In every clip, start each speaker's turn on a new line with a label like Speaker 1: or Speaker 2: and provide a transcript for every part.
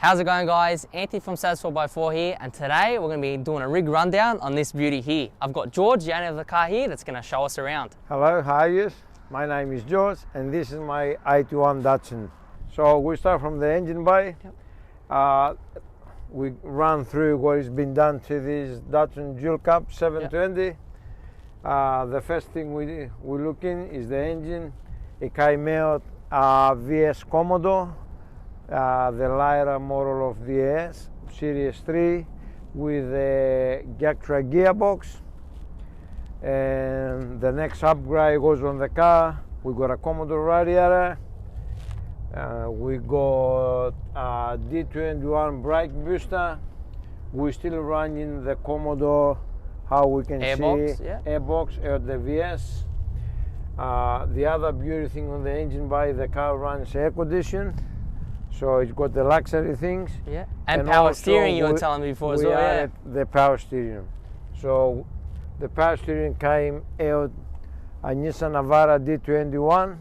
Speaker 1: How's it going, guys? Anthony from Saz 4x4 here, and today we're going to be doing a rig rundown on this beauty here. I've got George, the owner of the car here, that's going to show us around.
Speaker 2: Hello, how are you? My name is George and this is my 81 Datsun. So we start from the engine bay. Yep. We run through what has been done to this Datsun Dual Cab 720. Yep. The first thing we look in is the engine. It came out VS Commodore. The lighter model of the S, Series 3, with a Gactra gearbox. And the next upgrade goes on the car. We got a Commodore radiator. We got a D21 brake booster. We're still running the Commodore, how we can see, airbox at the VS. The other beauty thing on the engine bay, the car runs air condition. So it's got the luxury things.
Speaker 1: Yeah, and power steering you were telling me before as well. Yeah,
Speaker 2: the power steering. So the power steering came out a Nissan Navara D21.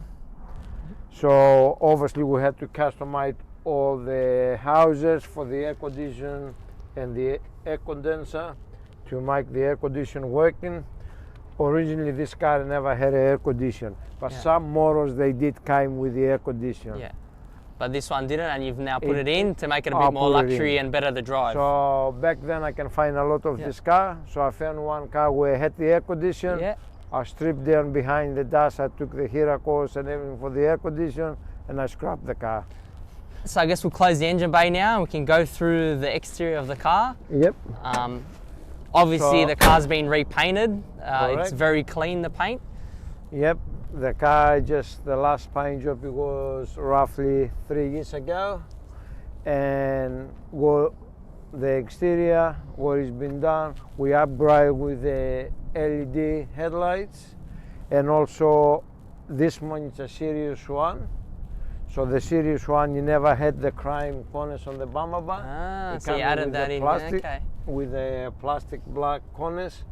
Speaker 2: So obviously we had to customize all the houses for the air condition and the air condenser to make the air condition working. Originally this car never had an air condition, but some models they did come with the air condition.
Speaker 1: Yeah. But this one didn't, and you've now put it in to make it a bit more luxury and better to drive.
Speaker 2: So back then I can find a lot of this car. So I found one car where it had the air condition. Yeah. I stripped down behind the dash. I took the heater coils and everything for the air condition, and I scrapped the car.
Speaker 1: So I guess we'll close the engine bay now, and we can go through the exterior of the car.
Speaker 2: Yep.
Speaker 1: Obviously the car's been repainted. It's very clean, the paint.
Speaker 2: Yep. The car, just the last paint job was roughly 3 years ago, and the exterior, what has been done, we upgrade with the LED headlights, and also this one is a Series 1. So the Series 1, you never had the crime corners on the bumper bar.
Speaker 1: So you added that in, okay.
Speaker 2: With the plastic black corners.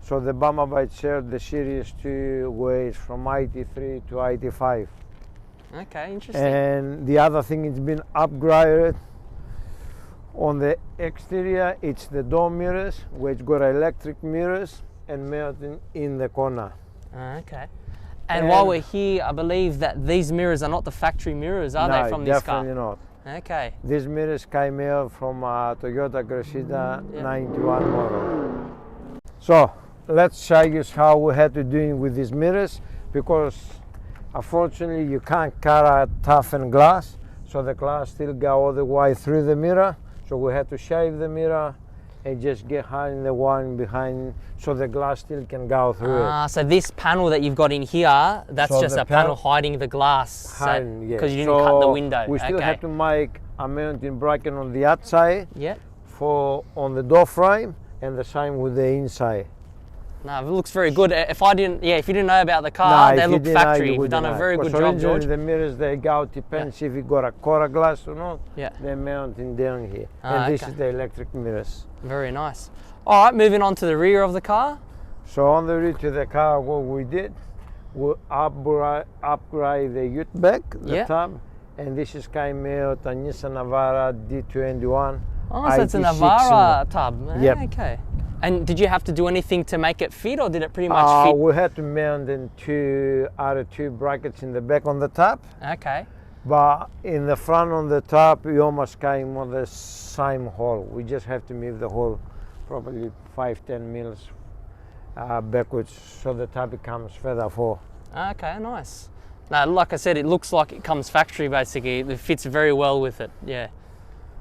Speaker 2: So the bumper by itself, the Series 2 weighs from 83 to 85.
Speaker 1: Okay, interesting.
Speaker 2: And the other thing, it's been upgraded on the exterior. It's the door mirrors, which got electric mirrors and mounted in the corner.
Speaker 1: Okay. And while we're here, I believe that these mirrors are not the factory mirrors, are they, from this car?
Speaker 2: No, definitely not.
Speaker 1: Okay.
Speaker 2: These mirrors came out from a Toyota Cressida 91 model. So let's show you how we had to do with these mirrors, because unfortunately you can't cut a toughened glass, so the glass still go all the way through the mirror. So we had to shave the mirror and just get behind the one behind, so the glass still can go through it.
Speaker 1: So this panel that you've got in here, that's just a panel hiding the glass, because you didn't cut the window.
Speaker 2: We still had to make a mounting bracket on the outside on the door frame, and the same with the inside.
Speaker 1: No, it looks very good. If you didn't know about the car, they look factory. You've done a very good job, George.
Speaker 2: The mirrors, they go, depends if you got a quarter glass or not. Yeah. They're mounting down here. And this is the electric mirrors.
Speaker 1: Very nice. All right, moving on to the rear of the car.
Speaker 2: So on the rear to the car, what we did, we upgrade the UTE back, the tub, and this is came out a Nissan Navara D21.
Speaker 1: Oh, so it's a Navara tub.
Speaker 2: Yep.
Speaker 1: Okay. And did you have to do anything to make it fit, or did it pretty much fit?
Speaker 2: We had to mount in two brackets in the back on the top.
Speaker 1: Okay.
Speaker 2: But in the front on the top, we almost came on the same hole. We just have to move the hole probably 5-10 mils backwards, so the tire becomes feather 4.
Speaker 1: Okay, nice. Now, like I said, it looks like it comes factory basically. It fits very well with it. Yeah.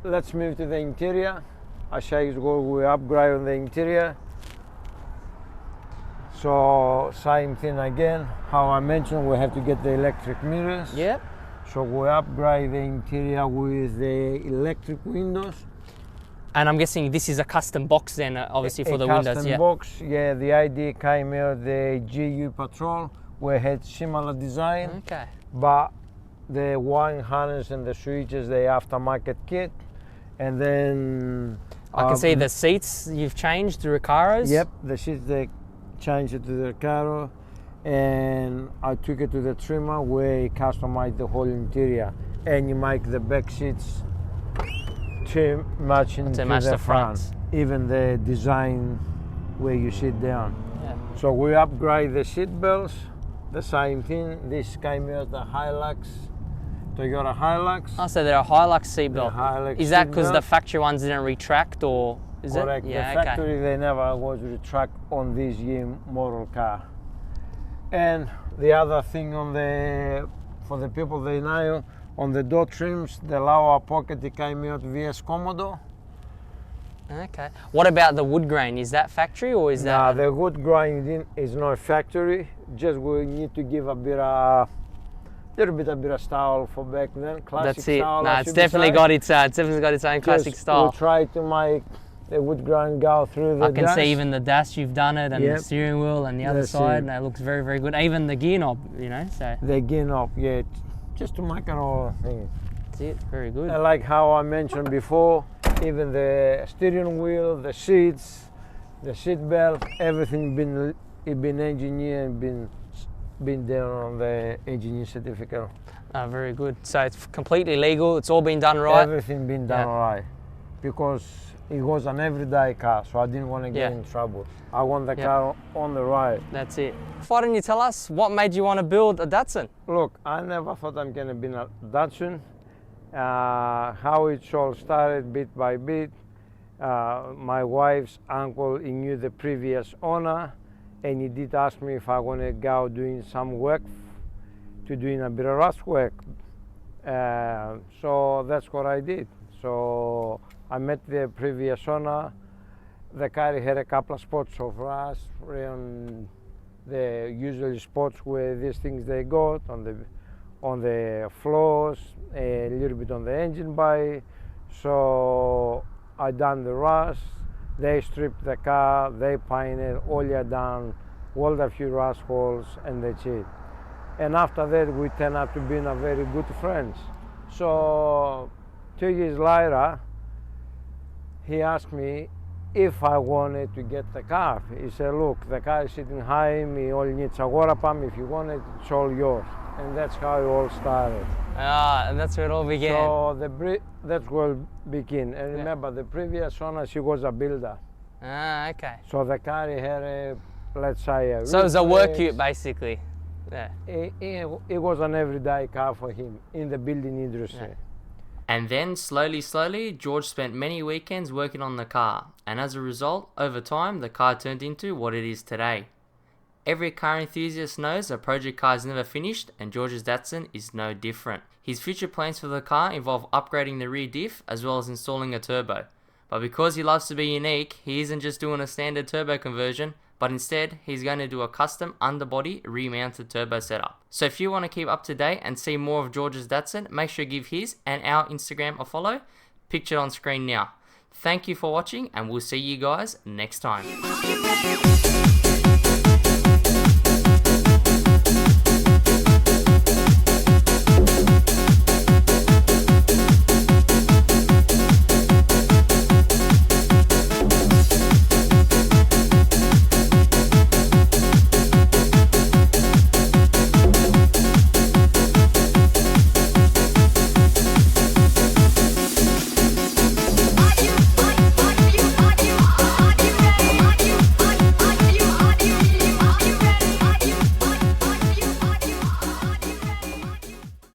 Speaker 2: Let's move to the interior. I'll show you what we upgrade on the interior. So same thing again, how I mentioned, we have to get the electric mirrors.
Speaker 1: Yep.
Speaker 2: So we upgrade the interior with the electric windows.
Speaker 1: And I'm guessing this is a custom box then, obviously for the windows.
Speaker 2: Custom
Speaker 1: Yeah.
Speaker 2: box, yeah. The idea came out the GU Patrol, we had similar design,
Speaker 1: Okay.
Speaker 2: but the wiring harness and the switches, the aftermarket kit. And then
Speaker 1: I can see the seats you've changed to Recaros.
Speaker 2: Yep, the seats they changed it to the Recaro, and I took it to the trimmer where he customized the whole interior, and you make the back seats to match into the front. Even the design where you sit down.
Speaker 1: Yeah.
Speaker 2: So we upgrade the seat belts, the same thing. This came out the Hilux, Toyota Hilux.
Speaker 1: Oh, so they're a Hilux seatbelt.
Speaker 2: Hilux
Speaker 1: Is that because
Speaker 2: seatbelt.
Speaker 1: the factory ones didn't retract, or is
Speaker 2: Correct.
Speaker 1: it? Yeah,
Speaker 2: The factory they never was retract on this year model car. And the other thing on the, for the people they know, on the door trims, the lower pocket it came out VS Commodore.
Speaker 1: Okay. What about the wood grain? Is that factory or is
Speaker 2: Nah,
Speaker 1: that?
Speaker 2: the wood grinding is not factory. Just we need to give a bit of, little bit of style for back then. Classic
Speaker 1: That's it.
Speaker 2: style.
Speaker 1: No,
Speaker 2: I
Speaker 1: it's
Speaker 2: should
Speaker 1: definitely
Speaker 2: say.
Speaker 1: got its. It's definitely got its own classic
Speaker 2: Just
Speaker 1: style.
Speaker 2: We try to make the wood grind go through the
Speaker 1: I can
Speaker 2: dash.
Speaker 1: see even the dash you've done it, and
Speaker 2: Yep.
Speaker 1: the steering wheel, and the other
Speaker 2: That's
Speaker 1: side.
Speaker 2: it.
Speaker 1: And it looks very, very good. Even the gear knob, you know. So
Speaker 2: the gain up, yeah, just to make it all thing.
Speaker 1: that's it. Very good.
Speaker 2: And like how I mentioned before, even the steering wheel, the seats, the seat belt, everything been engineered and been done on the engineer certificate.
Speaker 1: Very good. So it's completely legal. It's all been done right.
Speaker 2: Everything been done
Speaker 1: Yeah.
Speaker 2: right, because it was an everyday car, so I didn't want to get
Speaker 1: Yeah.
Speaker 2: in trouble. I want the
Speaker 1: Yeah.
Speaker 2: car on the road.
Speaker 1: That's it. Why don't you tell us what made you want to build a Datsun?
Speaker 2: Look, I never thought I'm gonna be a Datsun. How it all started bit by bit. My wife's uncle, he knew the previous owner, and he did ask me if I want to go doing some work, to doing a bit of rust work. So that's what I did. So I met the previous owner. The car had a couple of spots of rust around the usual spots where these things they got on the floors, a little bit on the engine bay. So I done the rust. They stripped the car, they painted, oil down, welded a few rust holes, and that's it. And after that, we turned out to be a very good friends. So 2 years later, he asked me if I wanted to get the car. He said, look, the car is sitting high, me only needs a water pump. If you want it, it's all yours. And that's how it all started.
Speaker 1: Ah, and that's where it all began.
Speaker 2: So that's where it began. And remember, the previous owner, she was a builder.
Speaker 1: Ah, okay.
Speaker 2: So the car had a, let's say, a
Speaker 1: So it was a work
Speaker 2: reflex.
Speaker 1: ute basically. Yeah.
Speaker 2: It was an everyday car for him in the building industry.
Speaker 1: Yeah. And then, slowly, George spent many weekends working on the car, and as a result, over time, the car turned into what it is today. Every car enthusiast knows a project car is never finished, and George's Datsun is no different. His future plans for the car involve upgrading the rear diff, as well as installing a turbo. But because he loves to be unique, he isn't just doing a standard turbo conversion, but instead, he's going to do a custom underbody remounted turbo setup. So if you want to keep up to date and see more of George's Datsun, make sure you give his and our Instagram a follow, pictured on screen now. Thank you for watching, and we'll see you guys next time.